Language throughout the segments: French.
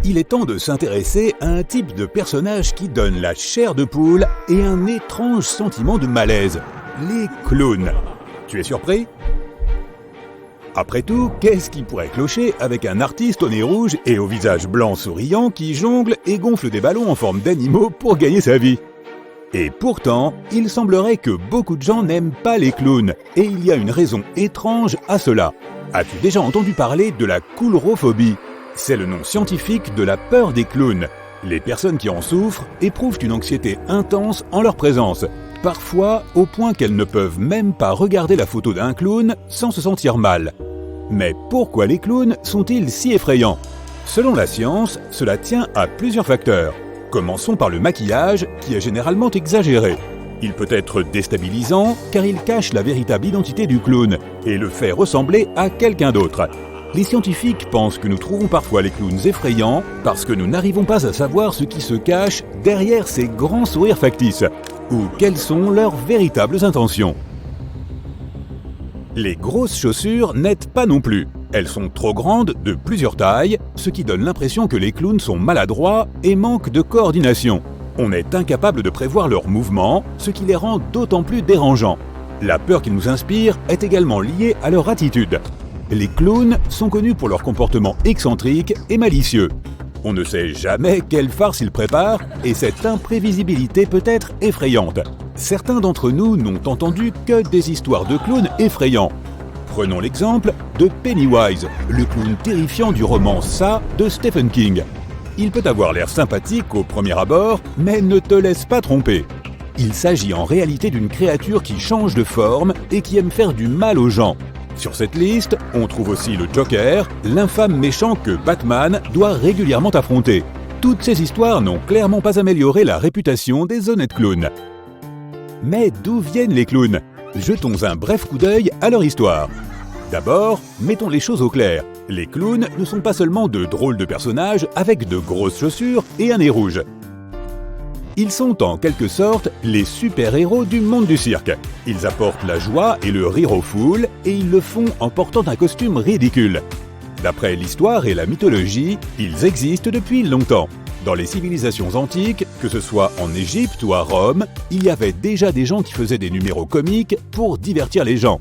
Il est temps de s'intéresser à un type de personnage qui donne la chair de poule et un étrange sentiment de malaise, les clowns. Tu es surpris ? Après tout, qu'est-ce qui pourrait clocher avec un artiste au nez rouge et au visage blanc souriant qui jongle et gonfle des ballons en forme d'animaux pour gagner sa vie ? Et pourtant, il semblerait que beaucoup de gens n'aiment pas les clowns, et il y a une raison étrange à cela. As-tu déjà entendu parler de la coulrophobie ? C'est le nom scientifique de la peur des clowns. Les personnes qui en souffrent éprouvent une anxiété intense en leur présence, parfois au point qu'elles ne peuvent même pas regarder la photo d'un clown sans se sentir mal. Mais pourquoi les clowns sont-ils si effrayants ? Selon la science, cela tient à plusieurs facteurs. Commençons par le maquillage, qui est généralement exagéré. Il peut être déstabilisant car il cache la véritable identité du clown et le fait ressembler à quelqu'un d'autre. Les scientifiques pensent que nous trouvons parfois les clowns effrayants parce que nous n'arrivons pas à savoir ce qui se cache derrière ces grands sourires factices ou quelles sont leurs véritables intentions. Les grosses chaussures n'aident pas non plus. Elles sont trop grandes, de plusieurs tailles, ce qui donne l'impression que les clowns sont maladroits et manquent de coordination. On est incapable de prévoir leurs mouvements, ce qui les rend d'autant plus dérangeants. La peur qu'ils nous inspirent est également liée à leur attitude. Les clowns sont connus pour leur comportement excentrique et malicieux. On ne sait jamais quelle farce ils préparent et cette imprévisibilité peut être effrayante. Certains d'entre nous n'ont entendu que des histoires de clowns effrayants. Prenons l'exemple de Pennywise, le clown terrifiant du roman Ça de Stephen King. Il peut avoir l'air sympathique au premier abord, mais ne te laisse pas tromper. Il s'agit en réalité d'une créature qui change de forme et qui aime faire du mal aux gens. Sur cette liste, on trouve aussi le Joker, l'infâme méchant que Batman doit régulièrement affronter. Toutes ces histoires n'ont clairement pas amélioré la réputation des honnêtes clowns. Mais d'où viennent les clowns ? Jetons un bref coup d'œil à leur histoire. D'abord, mettons les choses au clair. Les clowns ne sont pas seulement de drôles de personnages avec de grosses chaussures et un nez rouge. Ils sont en quelque sorte les super-héros du monde du cirque. Ils apportent la joie et le rire aux foules et ils le font en portant un costume ridicule. D'après l'histoire et la mythologie, ils existent depuis longtemps. Dans les civilisations antiques, que ce soit en Égypte ou à Rome, il y avait déjà des gens qui faisaient des numéros comiques pour divertir les gens.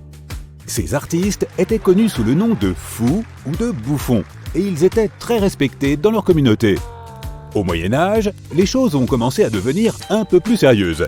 Ces artistes étaient connus sous le nom de fous ou de bouffons, et ils étaient très respectés dans leur communauté. Au Moyen-Âge, les choses ont commencé à devenir un peu plus sérieuses.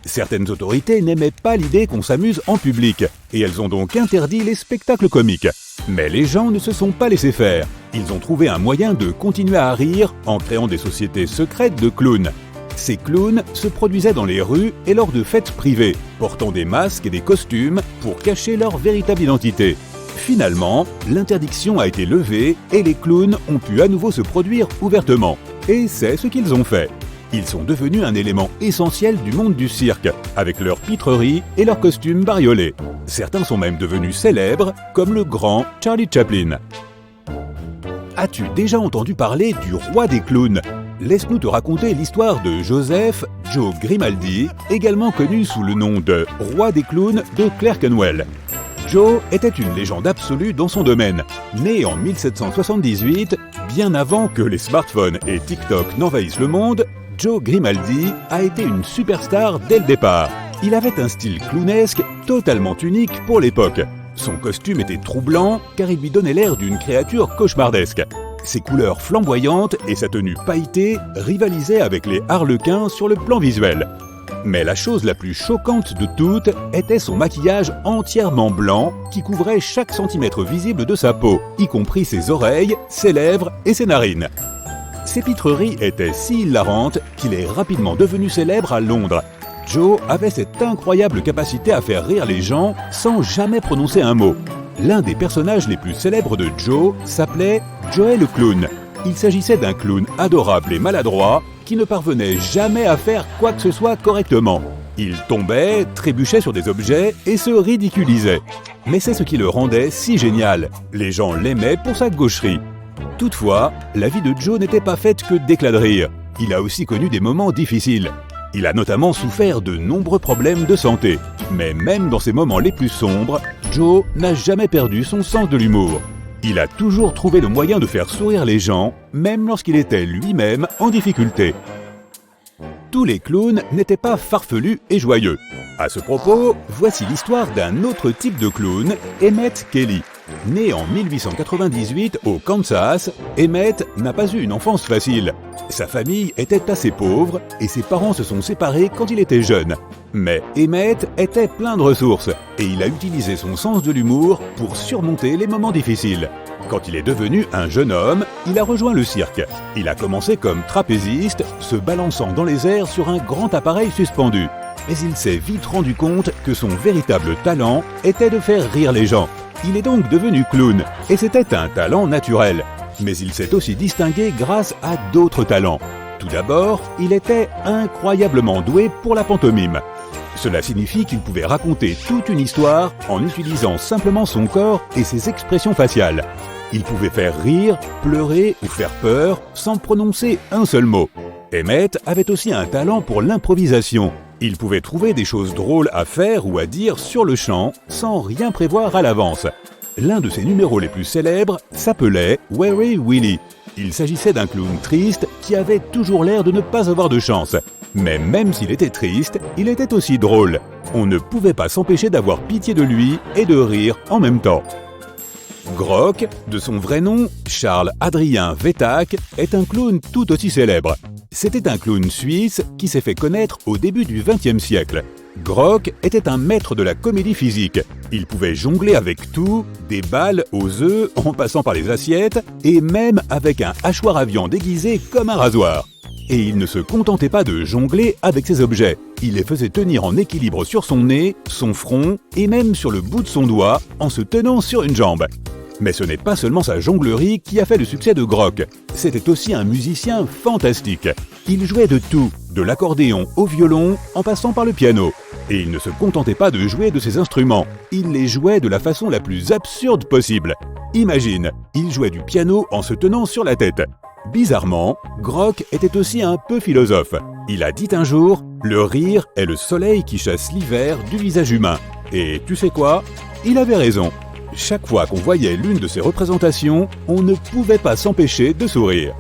Certaines autorités n'aimaient pas l'idée qu'on s'amuse en public, et elles ont donc interdit les spectacles comiques. Mais les gens ne se sont pas laissés faire. Ils ont trouvé un moyen de continuer à rire en créant des sociétés secrètes de clowns. Ces clowns se produisaient dans les rues et lors de fêtes privées, portant des masques et des costumes pour cacher leur véritable identité. Finalement, l'interdiction a été levée et les clowns ont pu à nouveau se produire ouvertement. Et c'est ce qu'ils ont fait. Ils sont devenus un élément essentiel du monde du cirque, avec leurs pitreries et leurs costumes bariolés. Certains sont même devenus célèbres, comme le grand Charlie Chaplin. As-tu déjà entendu parler du roi des clowns ? Laisse-nous te raconter l'histoire de Joseph Joe Grimaldi, également connu sous le nom de roi des clowns de Clerkenwell. Joe était une légende absolue dans son domaine. Né en 1778, bien avant que les smartphones et TikTok n'envahissent le monde, Joe Grimaldi a été une superstar dès le départ. Il avait un style clownesque totalement unique pour l'époque. Son costume était troublant car il lui donnait l'air d'une créature cauchemardesque. Ses couleurs flamboyantes et sa tenue pailletée rivalisaient avec les harlequins sur le plan visuel. Mais la chose la plus choquante de toutes était son maquillage entièrement blanc qui couvrait chaque centimètre visible de sa peau, y compris ses oreilles, ses lèvres et ses narines. Ses pitreries étaient si hilarantes qu'il est rapidement devenu célèbre à Londres. Joe avait cette incroyable capacité à faire rire les gens sans jamais prononcer un mot. L'un des personnages les plus célèbres de Joe s'appelait Joey le clown. Il s'agissait d'un clown adorable et maladroit qui ne parvenait jamais à faire quoi que ce soit correctement. Il tombait, trébuchait sur des objets et se ridiculisait. Mais c'est ce qui le rendait si génial. Les gens l'aimaient pour sa gaucherie. Toutefois, la vie de Joe n'était pas faite que d'éclats de rire. Il a aussi connu des moments difficiles. Il a notamment souffert de nombreux problèmes de santé. Mais même dans ces moments les plus sombres, Joe n'a jamais perdu son sens de l'humour. Il a toujours trouvé le moyen de faire sourire les gens, même lorsqu'il était lui-même en difficulté. Tous les clowns n'étaient pas farfelus et joyeux. À ce propos, voici l'histoire d'un autre type de clown, Emmett Kelly. Né en 1898 au Kansas, Emmett n'a pas eu une enfance facile. Sa famille était assez pauvre et ses parents se sont séparés quand il était jeune. Mais Emmett était plein de ressources et il a utilisé son sens de l'humour pour surmonter les moments difficiles. Quand il est devenu un jeune homme, il a rejoint le cirque. Il a commencé comme trapéziste, se balançant dans les airs sur un grand appareil suspendu. Mais il s'est vite rendu compte que son véritable talent était de faire rire les gens. Il est donc devenu clown, et c'était un talent naturel. Mais il s'est aussi distingué grâce à d'autres talents. Tout d'abord, il était incroyablement doué pour la pantomime. Cela signifie qu'il pouvait raconter toute une histoire en utilisant simplement son corps et ses expressions faciales. Il pouvait faire rire, pleurer ou faire peur sans prononcer un seul mot. Emmett avait aussi un talent pour l'improvisation. Il pouvait trouver des choses drôles à faire ou à dire sur le champ sans rien prévoir à l'avance. L'un de ses numéros les plus célèbres s'appelait Weary Willie. Il s'agissait d'un clown triste qui avait toujours l'air de ne pas avoir de chance. Mais même s'il était triste, il était aussi drôle. On ne pouvait pas s'empêcher d'avoir pitié de lui et de rire en même temps. Grock, de son vrai nom, Charles Adrien Vettac, est un clown tout aussi célèbre. C'était un clown suisse qui s'est fait connaître au début du XXe siècle. Grock était un maître de la comédie physique. Il pouvait jongler avec tout, des balles aux œufs en passant par les assiettes, et même avec un hachoir à viande déguisé comme un rasoir. Et il ne se contentait pas de jongler avec ces objets. Il les faisait tenir en équilibre sur son nez, son front et même sur le bout de son doigt en se tenant sur une jambe. Mais ce n'est pas seulement sa jonglerie qui a fait le succès de Grock. C'était aussi un musicien fantastique. Il jouait de tout, de l'accordéon au violon en passant par le piano. Et il ne se contentait pas de jouer de ses instruments. Il les jouait de la façon la plus absurde possible. Imagine, il jouait du piano en se tenant sur la tête. Bizarrement, Grock était aussi un peu philosophe. Il a dit un jour « Le rire est le soleil qui chasse l'hiver du visage humain ». Et tu sais quoi ? Il avait raison. Chaque fois qu'on voyait l'une de ses représentations, on ne pouvait pas s'empêcher de sourire.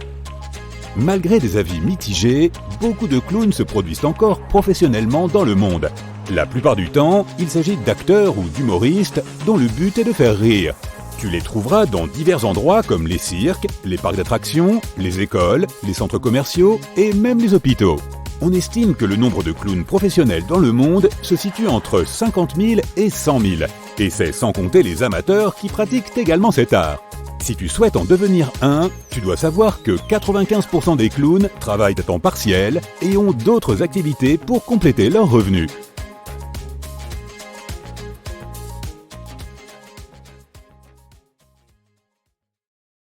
Malgré des avis mitigés, beaucoup de clowns se produisent encore professionnellement dans le monde. La plupart du temps, il s'agit d'acteurs ou d'humoristes dont le but est de faire rire. Tu les trouveras dans divers endroits comme les cirques, les parcs d'attractions, les écoles, les centres commerciaux et même les hôpitaux. On estime que le nombre de clowns professionnels dans le monde se situe entre 50 000 et 100 000. Et c'est sans compter les amateurs qui pratiquent également cet art. Si tu souhaites en devenir un, tu dois savoir que 95% des clowns travaillent à temps partiel et ont d'autres activités pour compléter leurs revenus.